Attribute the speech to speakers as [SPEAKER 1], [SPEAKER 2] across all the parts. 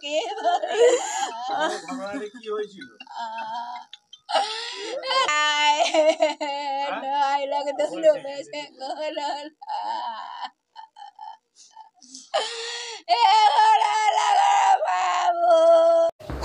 [SPEAKER 1] কে
[SPEAKER 2] ঘটনাটা কি হয়েছিল?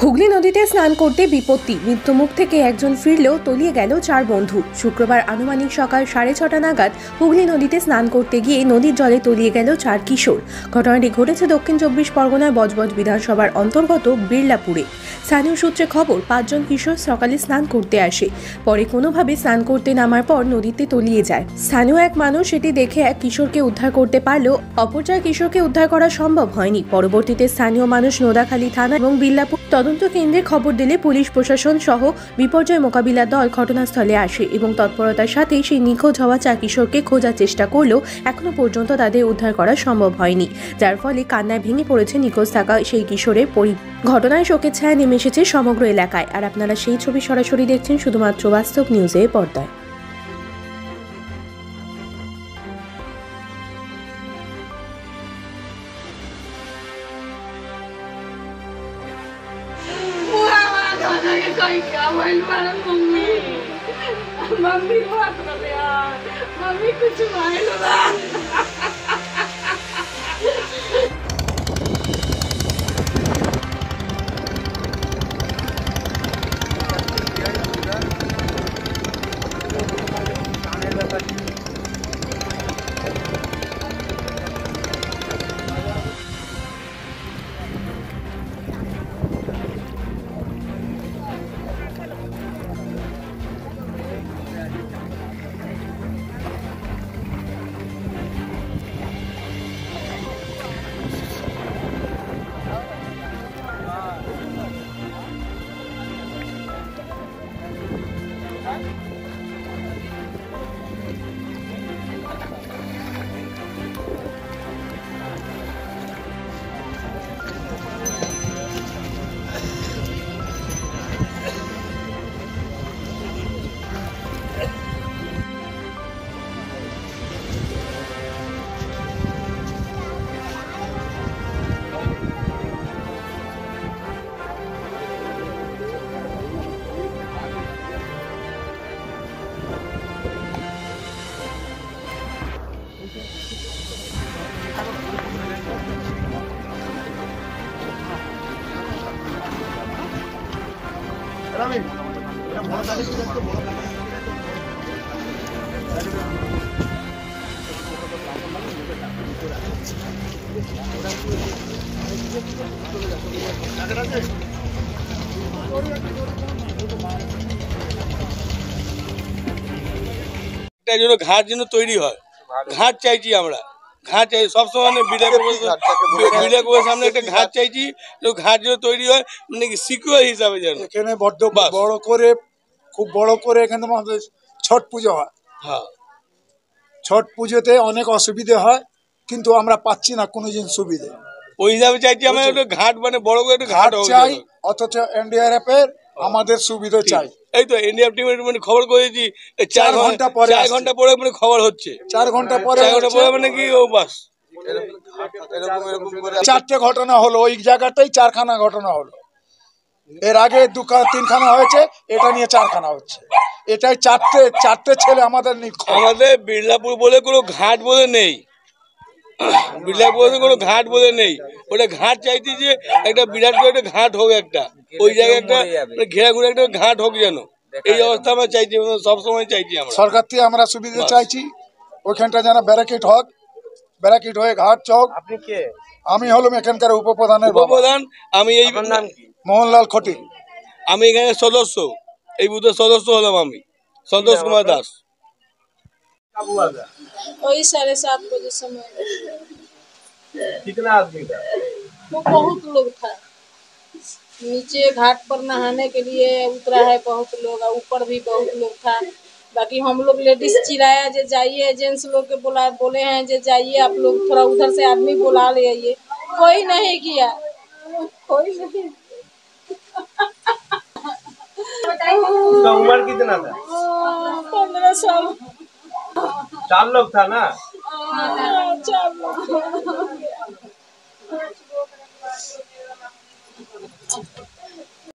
[SPEAKER 3] হুগলি নদীতে স্নান করতে বিপত্তি, মৃত্যুমুখ থেকে একজন ফিরলেও তলিয়ে গেল 4 বন্ধু। শুক্রবার আনুমানিক সকাল 6:30 নাগাদ হুগলি নদীতে স্নান করতে গিয়ে নদীর জলে তলিয়ে গেল 4 কিশোর। ঘটনাটি ঘটেছে দক্ষিণ 24 পরগনার বজবজ বিধানসভার অন্তর্গত বিড়লাপুরে। স্থানীয় সূত্রে খবর, 5 জন কিশোর সকালে স্নান করতে আসে, পরে কোনোভাবে স্নান করতে নামার পর নদীতে তলিয়ে যায়। স্থানীয় এক মানুষ সেটি দেখে এক কিশোরকে উদ্ধার করতে পারলেও অপর 4 কিশোরকে উদ্ধার করা সম্ভব হয়নি। পরবর্তীতে স্থানীয় মানুষ নোদাখালী থানা এবং বিড়লাপুর তদন্ত কেন্দ্রে খবর দিলে পুলিশ প্রশাসন সহ বিপর্যয় মোকাবিলা দল ঘটনাস্থলে আসে এবং তৎপরতার সাথে সেই নিখোঁজ হওয়া 4 কিশোরকে খোঁজার চেষ্টা করলেও এখনো পর্যন্ত তাদের উদ্ধার করা সম্ভব হয়নি, যার ফলে কান্নায় ভেঙে পড়েছে নিখোঁজ থাকা সেই কিশোরের ঘটনায় শোকের ছায়া নেমে এসেছে সমগ্র এলাকায়। আর আপনারা সেই ছবি সরাসরি দেখছেন শুধুমাত্র বাস্তব নিউজের পর্দায়।
[SPEAKER 1] मम्मी कुछ मायलो ना
[SPEAKER 2] ঘাট যেন তৈরি হয়, ঘাট চাইছি আমরা, ঘাট চাই সবসময়। বিড়াপুরের সামনে একটা ঘাট চাইছি, ঘাট যেন তৈরি হয়, মানে সিকিউর হিসাবে যেন।
[SPEAKER 4] এখানে বড় করে, খুব বড় করে এখানে আমাদের ছট পুজো হয়।
[SPEAKER 2] হ্যাঁ,
[SPEAKER 4] ছট পুজোতে অনেক অসুবিধে হয়, কিন্তু আমরা পাচ্ছি না কোনো জিনিস সুবিধে।
[SPEAKER 2] ওই হিসাবে চাইছি আমরা একটা ঘাট, মানে বড় করে একটা
[SPEAKER 4] ঘাট চাই, অথচ এনডিআরএফ এর আমাদের সুবিধা চাই।
[SPEAKER 2] এই তো এনডিআরএফ টিমের মানে খবর করেছি
[SPEAKER 4] 4 ঘন্টা পরে,
[SPEAKER 2] 4 ঘন্টা পরে মানে খবর হচ্ছে,
[SPEAKER 4] 4 ঘন্টা পরে
[SPEAKER 2] মানে কি ও বাস।
[SPEAKER 4] 4টে ঘটনা হলো, ওই জায়গাটাই 4খানা ঘটনা হলো। এর আগে 2-3খানা হয়েছে, এটা নিয়ে 4খানা হচ্ছে। এটাই 4টে ছেলে আমাদের
[SPEAKER 2] আমাদের বিড়লাপুর বলে কোনো ঘাট বলে নেই, বিড়লাপুর কোনো ঘাট বলে নেই। ওটা ঘাট চাইছি যে একটা বিরাট করে একটা ঘাট হোক, একটা ওই জায়গায় একটা ঘেরা ঘুরে একটা ঘাট হোক যেন। এই অবস্থা আমরা চাইছি, সবসময় চাইছি আমরা।
[SPEAKER 4] সরকার থেকে আমরা সুবিধা চাইছি, ওইখানটা যেন ব্যারিকেড হোক, ব্যারিকেড হয়ে ঘাট চৌক।
[SPEAKER 2] আপনি কে?
[SPEAKER 4] আমি হলাম এখানকার উপপ্রধান।
[SPEAKER 2] আমি এই
[SPEAKER 4] নাম কি? মোহনলাল খটি।
[SPEAKER 2] আমি এখানে সদস্য, এই বুথের সদস্য হলাম আমি, সন্তোষ কুমার দাস।
[SPEAKER 1] वही 7:30 बजे समय।
[SPEAKER 2] कितना आदमी था?
[SPEAKER 1] वो बहुत लोग था। नीचे घाट पर नहाने के लिए उतरा है बहुत लोग, ऊपर भी बहुत लोग था। बाकी हम लोग लेडीज चिल्लाया जे जाइए, जेंट्स लोग के बोले हैं जे जाइए आप लोग, थोड़ा उधर से आदमी बुला ले आइए। कोई नहीं किया, कोई नहीं।
[SPEAKER 2] उसका उम्र कितना था?
[SPEAKER 1] 15 साल।
[SPEAKER 2] 4 लोग था ना?
[SPEAKER 1] 4 लोग।